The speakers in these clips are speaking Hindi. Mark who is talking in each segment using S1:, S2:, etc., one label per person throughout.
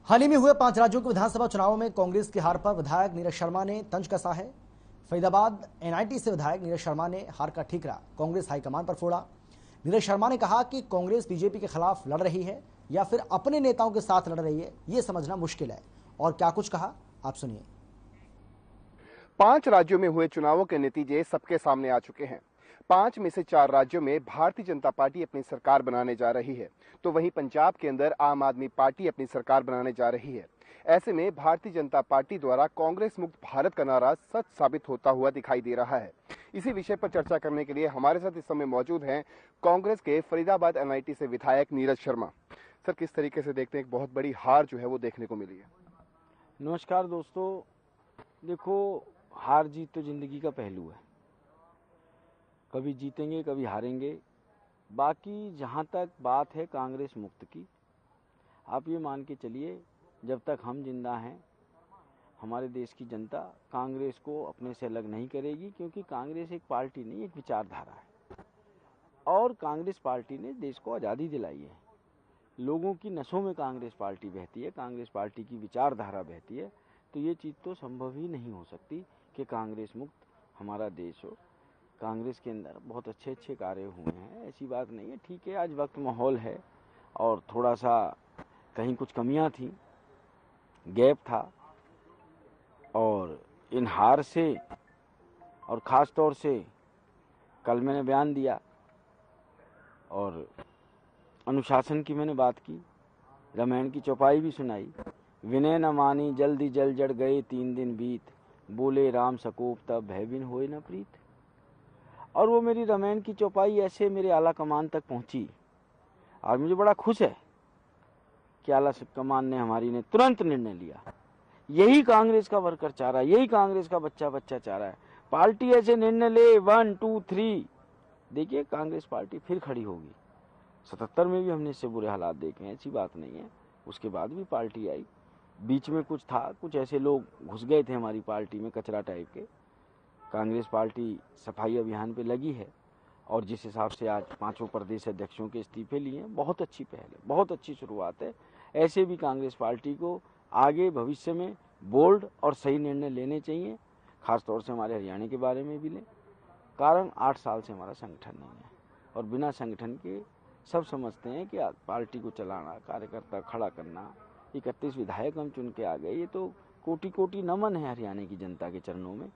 S1: हाल ही में हुए 5 राज्यों के विधानसभा चुनावों में कांग्रेस की हार पर विधायक नीरज शर्मा ने तंज कसा है। फरीदाबाद एनआईटी से विधायक नीरज शर्मा ने हार का ठीकरा कांग्रेस हाईकमान पर फोड़ा। नीरज शर्मा ने कहा कि कांग्रेस बीजेपी के खिलाफ लड़ रही है या फिर अपने नेताओं के साथ लड़ रही है, ये समझना मुश्किल है। और क्या कुछ कहा, आप सुनिए।
S2: 5 राज्यों में हुए चुनावों के नतीजे सबके सामने आ चुके हैं। 5 में से 4 राज्यों में भारतीय जनता पार्टी अपनी सरकार बनाने जा रही है, तो वहीं पंजाब के अंदर आम आदमी पार्टी अपनी सरकार बनाने जा रही है। ऐसे में भारतीय जनता पार्टी द्वारा कांग्रेस मुक्त भारत का नारा सच साबित होता हुआ दिखाई दे रहा है। इसी विषय पर चर्चा करने के लिए हमारे साथ इस समय मौजूद हैं कांग्रेस के फरीदाबाद एनआईटी से विधायक नीरज शर्मा। सर, किस तरीके से देखते हैं एक बहुत बड़ी हार जो है वो देखने को मिली है?
S3: नमस्कार दोस्तों, देखो, हार जीत तो जिंदगी का पहलू है। कभी जीतेंगे कभी हारेंगे। बाकी जहाँ तक बात है कांग्रेस मुक्त की, आप ये मान के चलिए जब तक हम जिंदा हैं हमारे देश की जनता कांग्रेस को अपने से अलग नहीं करेगी, क्योंकि कांग्रेस एक पार्टी नहीं, एक विचारधारा है। और कांग्रेस पार्टी ने देश को आज़ादी दिलाई है। लोगों की नसों में कांग्रेस पार्टी बहती है, कांग्रेस पार्टी की विचारधारा बहती है। तो ये चीज़ तो संभव ही नहीं हो सकती कि कांग्रेस मुक्त हमारा देश हो। कांग्रेस के अंदर बहुत अच्छे अच्छे कार्य हुए हैं, ऐसी बात नहीं है। ठीक है, आज वक्त माहौल है और थोड़ा सा कहीं कुछ कमियां थी, गैप था। और इन हार से और ख़ास तौर से कल मैंने बयान दिया और अनुशासन की मैंने बात की, रामायण की चौपाई भी सुनाई। विनय न मानी जल्दी जल जड़ गए 3 दिन बीत, बोले राम सकोप तब भय बिन होए न प्रीत। और वो मेरी रामायण की चौपाई ऐसे मेरे आला कमान तक पहुंची। आज मुझे बड़ा खुश है कि आला कमान ने हमारी ने तुरंत निर्णय लिया। यही कांग्रेस का वर्कर चाह रहा है, यही कांग्रेस का बच्चा चाह रहा है। पार्टी ऐसे निर्णय ले 1 2 3, देखिए कांग्रेस पार्टी फिर खड़ी होगी। 77 में भी हमने इससे बुरे हालात देखे हैं, ऐसी बात नहीं है। उसके बाद भी पार्टी आई। बीच में कुछ था, कुछ ऐसे लोग घुस गए थे हमारी पार्टी में, कचरा टाइप के। कांग्रेस पार्टी सफाई अभियान पे लगी है और जिस हिसाब से आज 5 प्रदेश अध्यक्षों के इस्तीफे लिए हैं, बहुत अच्छी पहल है, बहुत अच्छी शुरुआत है। ऐसे भी कांग्रेस पार्टी को आगे भविष्य में बोल्ड और सही निर्णय लेने चाहिए, खासतौर से हमारे हरियाणा के बारे में भी लें। कारण 8 साल से हमारा संगठन नहीं है और बिना संगठन के सब समझते हैं कि पार्टी को चलाना, कार्यकर्ता खड़ा करना। 31 विधायक हम चुन के आ गए, ये तो कोटि कोटि नमन है हरियाणा की जनता के चरणों में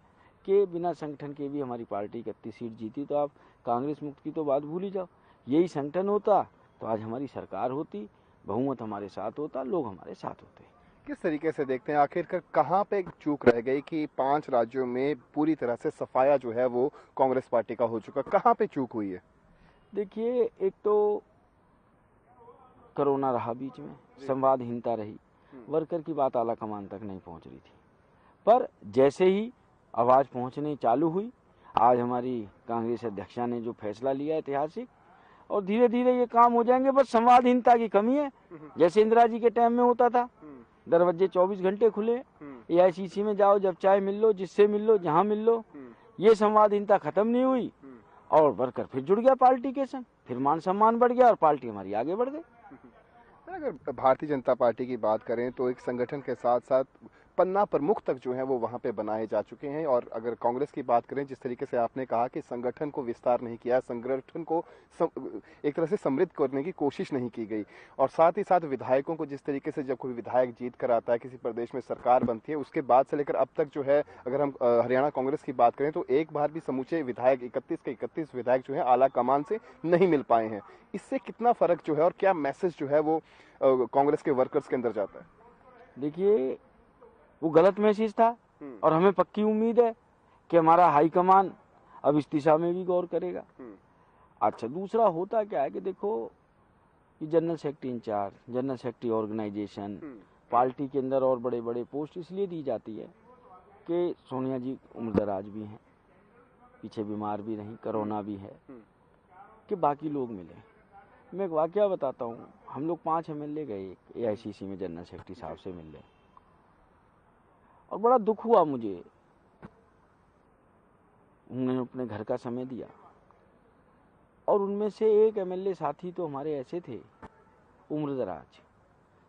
S3: कि बिना संगठन के भी हमारी पार्टी 31 सीट जीती। तो आप कांग्रेस मुक्त की तो बात भूल ही जाओ। यही संगठन होता तो आज हमारी सरकार होती, बहुमत हमारे साथ होता, लोग हमारे साथ होते।
S2: किस तरीके से देखते हैं आखिरकार कहाँ पे चूक रह गई कि 5 राज्यों में पूरी तरह से सफाया जो है वो कांग्रेस पार्टी का हो चुका, कहाँ पे चूक हुई है?
S3: देखिए, एक तो कोरोना रहा, बीच में संवादहीनता रही, वर्कर की बात आला कमान तक नहीं पहुंच रही थी। पर जैसे ही आवाज़ पहुंचनी चालू हुई, आज हमारी कांग्रेस अध्यक्षा ने जो फैसला लिया ऐतिहासिक, और धीरे धीरे ये काम हो जाएंगे। बस संवादहीनता की कमी है। जैसे इंदिरा जी के टाइम में होता था, दरवाजे 24 घंटे खुले, एआईसीसी में जाओ, जब चाहे मिल लो, जिससे मिल लो, जहाँ मिल लो। ये संवादहीनता खत्म नहीं हुई और वर्कर फिर जुड़ गया पार्टी के संग, फिर मान सम्मान बढ़ गया और पार्टी हमारी आगे बढ़ गई।
S2: अगर भारतीय जनता पार्टी की बात करें तो एक संगठन के साथ साथ पन्ना प्रमुख तक जो है वो वहां पे बनाए जा चुके हैं। और अगर कांग्रेस की बात करें, जिस तरीके से आपने कहा कि संगठन को विस्तार नहीं किया, संगठन को एक तरह से समृद्ध करने की कोशिश नहीं की गई, और साथ ही साथ विधायकों को जिस तरीके से जब कोई विधायक जीत कर आता है, किसी प्रदेश में सरकार बनती है, उसके बाद से लेकर अब तक जो है, अगर हम हरियाणा कांग्रेस की बात करें तो एक बार भी समूचे विधायक 31 के 31 विधायक जो है आला कमान से नहीं मिल पाए हैं। इससे कितना फर्क जो है और क्या मैसेज जो है वो कांग्रेस के वर्कर्स के अंदर जाता है?
S3: देखिए, वो गलत मैसेज था और हमें पक्की उम्मीद है कि हमारा हाईकमान अब इस दिशा में भी गौर करेगा। अच्छा, दूसरा होता क्या है कि देखो, ये general secretary incharge, general secretary organisation, party के अंदर और बड़े बड़े पोस्ट इसलिए दी जाती है कि सोनिया जी उम्रदराज भी हैं, पीछे बीमार भी रही, कोरोना भी है, कि बाकी लोग मिले। मैं एक वाकया बताता हूँ। हम लोग 5 एमएलए गए एआईसीसी में जनरल सेक्रेटरी साहब से मिलने, और बड़ा दुख हुआ मुझे। उन्होंने अपने घर का समय दिया और उनमें से एक एमएलए साथी तो हमारे ऐसे थे, उम्रदराज,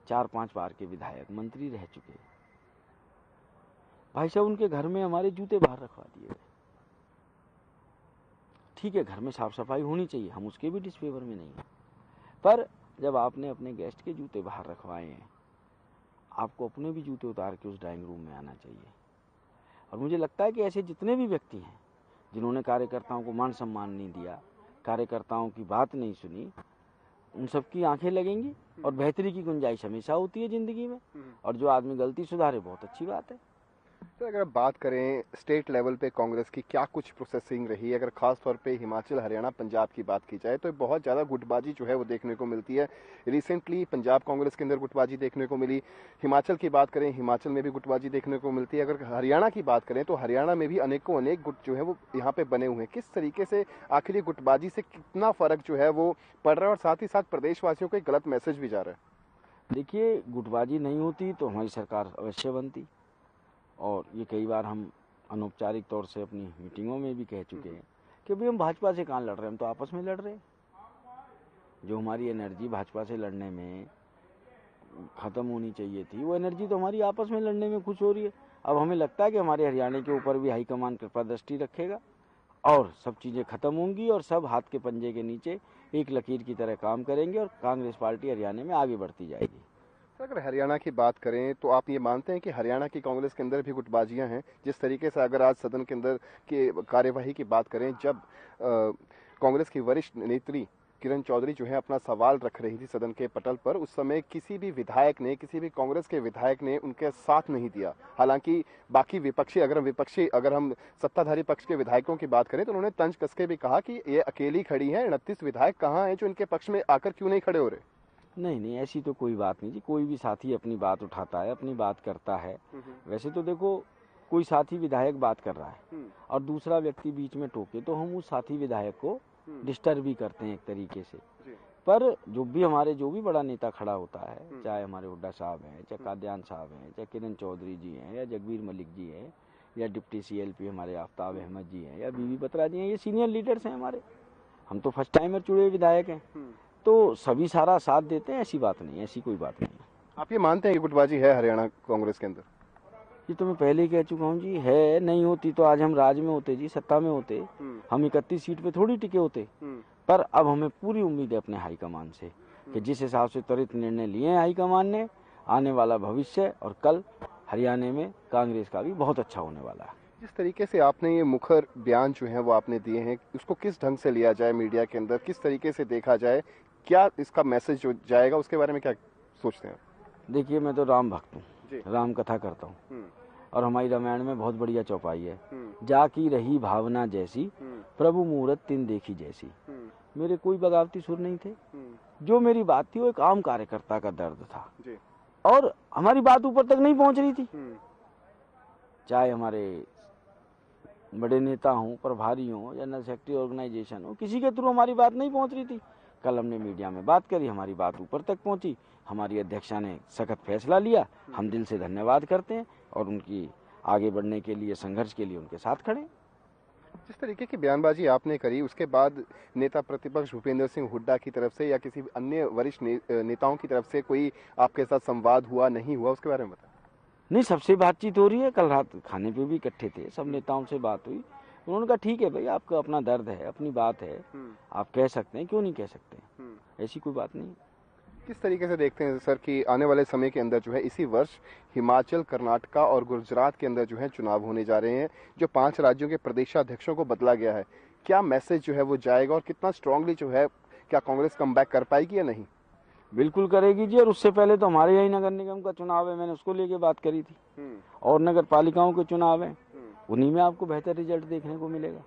S3: 4-5 बार के विधायक, मंत्री रह चुके। भाई साहब, उनके घर में हमारे जूते बाहर रखवा दिए गए। ठीक है, घर में साफ सफाई होनी चाहिए, हम उसके भी डिसफेवर में नहीं हैं, पर जब आपने अपने गेस्ट के जूते बाहर रखवाए हैं, आपको अपने भी जूते उतार के उस ड्राइंग रूम में आना चाहिए। और मुझे लगता है कि ऐसे जितने भी व्यक्ति हैं जिन्होंने कार्यकर्ताओं को मान सम्मान नहीं दिया, कार्यकर्ताओं की बात नहीं सुनी, उन सबकी आंखें लगेंगी। और बेहतरी की गुंजाइश हमेशा होती है जिंदगी में, और जो आदमी गलती सुधारे बहुत अच्छी बात है।
S2: तो अगर बात करें स्टेट लेवल पे कांग्रेस की क्या कुछ प्रोसेसिंग रही, अगर खास तौर पे हिमाचल, हरियाणा, पंजाब की बात की जाए तो बहुत ज़्यादा गुटबाजी जो है वो देखने को मिलती है। रिसेंटली पंजाब कांग्रेस के अंदर गुटबाजी देखने को मिली, हिमाचल की बात करें हिमाचल में भी गुटबाजी देखने को मिलती है। अगर हरियाणा की बात करें तो हरियाणा में भी अनेकों अनेक गुट जो है वो यहाँ पे बने हुए हैं। किस तरीके से आखिर ये गुटबाजी से कितना फर्क जो है वो पड़ रहा है और साथ ही साथ प्रदेशवासियों को एक गलत मैसेज भी जा रहा है?
S3: देखिए, गुटबाजी नहीं होती तो हमारी सरकार अवश्य बनती, और ये कई बार हम अनौपचारिक तौर से अपनी मीटिंगों में भी कह चुके हैं कि भाई हम भाजपा से कहाँ लड़ रहे हैं, हम तो आपस में लड़ रहे हैं। जो हमारी एनर्जी भाजपा से लड़ने में ख़त्म होनी चाहिए थी, वो एनर्जी तो हमारी आपस में लड़ने में खुश हो रही है। अब हमें लगता है कि हमारे हरियाणा के ऊपर भी हाईकमान कृपा दृष्टि रखेगा और सब चीज़ें ख़त्म होंगी और सब हाथ के पंजे के नीचे एक लकीर की तरह काम करेंगे और कांग्रेस पार्टी हरियाणा में आगे बढ़ती जाएगी।
S2: अगर हरियाणा की बात करें तो आप ये मानते हैं कि हरियाणा की कांग्रेस के अंदर भी गुटबाजियां हैं? जिस तरीके से अगर आज सदन के अंदर की कार्यवाही की बात करें, जब कांग्रेस की वरिष्ठ नेत्री किरण चौधरी जो है अपना सवाल रख रही थी सदन के पटल पर, उस समय किसी भी विधायक ने, किसी भी कांग्रेस के विधायक ने उनके साथ नहीं दिया। हालांकि बाकी अगर हम सत्ताधारी पक्ष के विधायकों की बात करें तो उन्होंने तंज कस के भी कहा कि ये अकेली खड़ी है, 29 विधायक कहाँ हैं जो इनके पक्ष में आकर क्यों नहीं खड़े हो रहे?
S3: नहीं, ऐसी तो कोई बात नहीं जी। कोई भी साथी अपनी बात उठाता है, अपनी बात करता है। वैसे तो देखो, कोई साथी विधायक बात कर रहा है और दूसरा व्यक्ति बीच में टोके तो हम उस साथी विधायक को डिस्टर्ब भी करते हैं एक तरीके से। पर जो भी बड़ा नेता खड़ा होता है, चाहे हमारे हुड्डा साहब हैं, चाहे कादयान साहब हैं, चाहे किरण चौधरी जी हैं, या जगबीर मलिक जी हैं, या डिप्टी CLP हमारे आफ्ताब अहमद जी हैं, या बीबी बत्रा जी हैं, ये सीनियर लीडर्स हैं हमारे। हम तो फर्स्ट टाइमर चुने हुए विधायक हैं, तो सभी सारा साथ देते हैं। ऐसी बात नहीं है, ऐसी कोई बात नहीं है।
S2: आप ये मानते हैं कि गुटबाजी है हरियाणा कांग्रेस के अंदर?
S3: ये तो मैं पहले ही कह चुका हूँ जी, है। नहीं होती तो आज हम राज में होते जी, सत्ता में होते, हम 31 सीट पे थोड़ी टिके होते। पर अब हमें पूरी उम्मीद है अपने हाईकमान से कि जिस हिसाब से त्वरित निर्णय लिए हैं हाईकमान ने, आने वाला भविष्य और कल हरियाणा में कांग्रेस का भी बहुत अच्छा होने वाला है।
S2: जिस तरीके से आपने ये मुखर बयान जो है वो आपने दिए हैं, उसको किस ढंग से लिया जाए मीडिया के अंदर, किस तरीके से देखा जाए, क्या इसका मैसेज जो जाएगा उसके बारे में क्या सोचते हैं?
S3: देखिए, मैं तो राम भक्त हूँ, राम कथा करता हूँ, और हमारी रामायण में बहुत बढ़िया चौपाई है, जाकी रही भावना जैसी, प्रभु मुहूर्त तिन देखी जैसी। मेरे कोई बगावती सुर नहीं थे। जो मेरी बात थी वो एक आम कार्यकर्ता का दर्द था, और हमारी बात ऊपर तक नहीं पहुंच रही थी। चाहे हमारे बड़े नेता हों, प्रभारी हों, जनरल सेक्रेटरी ऑर्गेनाइजेशन हो, किसी के थ्रू हमारी बात नहीं पहुंच रही थी। कल हमने मीडिया में बात करी, हमारी बात ऊपर तक पहुंची, हमारी अध्यक्षा ने सख्त फैसला लिया। हम दिल से धन्यवाद करते हैं और उनकी आगे बढ़ने के लिए, संघर्ष के लिए उनके साथ खड़े।
S2: जिस तरीके की बयानबाजी आपने करी, उसके बाद नेता प्रतिपक्ष भूपेंद्र सिंह हुड्डा की तरफ से या किसी अन्य वरिष्ठ नेताओं की तरफ से कोई आपके साथ संवाद हुआ, नहीं हुआ, उसके बारे में बताएं।
S3: नहीं, सबसे बातचीत हो रही है। कल रात खाने पे भी इकट्ठे थे, सब नेताओं से बात हुई। उन्होंने कहा ठीक है भाई, आपका अपना दर्द है, अपनी बात है, आप कह सकते हैं, क्यों नहीं कह सकते, ऐसी कोई बात नहीं।
S2: किस तरीके से देखते हैं सर कि आने वाले समय के अंदर जो है इसी वर्ष हिमाचल, कर्नाटका और गुजरात के अंदर जो है चुनाव होने जा रहे हैं, जो 5 राज्यों के प्रदेशाध्यक्षों को बदला गया है, क्या मैसेज जो है वो जाएगा और कितना स्ट्रांगली जो है, क्या कांग्रेस कमबैक कर पाएगी या नहीं?
S3: बिल्कुल करेगी जी, और उससे पहले तो हमारे यही नगर निगम का चुनाव है, मैंने उसको लेके बात करी थी, और नगर पालिकाओं के चुनाव है, उन्हीं में आपको बेहतर रिजल्ट देखने को मिलेगा।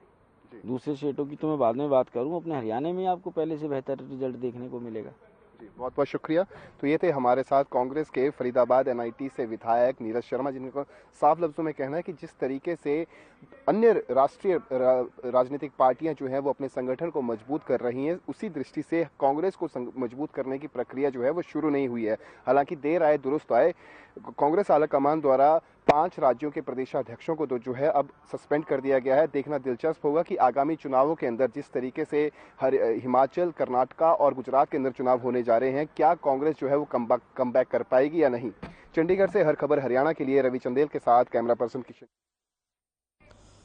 S3: दूसरे स्टेटों की तो मैं बाद में बात करूं, अपने हरियाणा में आपको पहले से बेहतर रिजल्ट देखने को मिलेगा।
S2: जी, बहुत बहुत शुक्रिया। तो ये थे हमारे साथ कांग्रेस के फरीदाबाद NIT से विधायक नीरज शर्मा, जिनको साफ लफ्जों में कहना है कि जिस तरीके से अन्य राष्ट्रीय राजनीतिक पार्टियां जो है वो अपने संगठन को मजबूत कर रही हैं, उसी दृष्टि से कांग्रेस को मजबूत करने की प्रक्रिया जो है वो शुरू नहीं हुई है। हालांकि देर आए दुरुस्त आए, कांग्रेस आलाकमान द्वारा 5 राज्यों के प्रदेशाध्यक्षों को तो जो है अब सस्पेंड कर दिया गया है। देखना दिलचस्प होगा कि आगामी चुनावों के अंदर जिस तरीके से हिमाचल, कर्नाटका और गुजरात के अंदर चुनाव होने जा रहे हैं, क्या कांग्रेस जो है वो कम बैक कर पाएगी या नहीं। चंडीगढ़ से हर खबर हरियाणा के लिए रवि चंदेल के साथ कैमरा पर्सन किशन।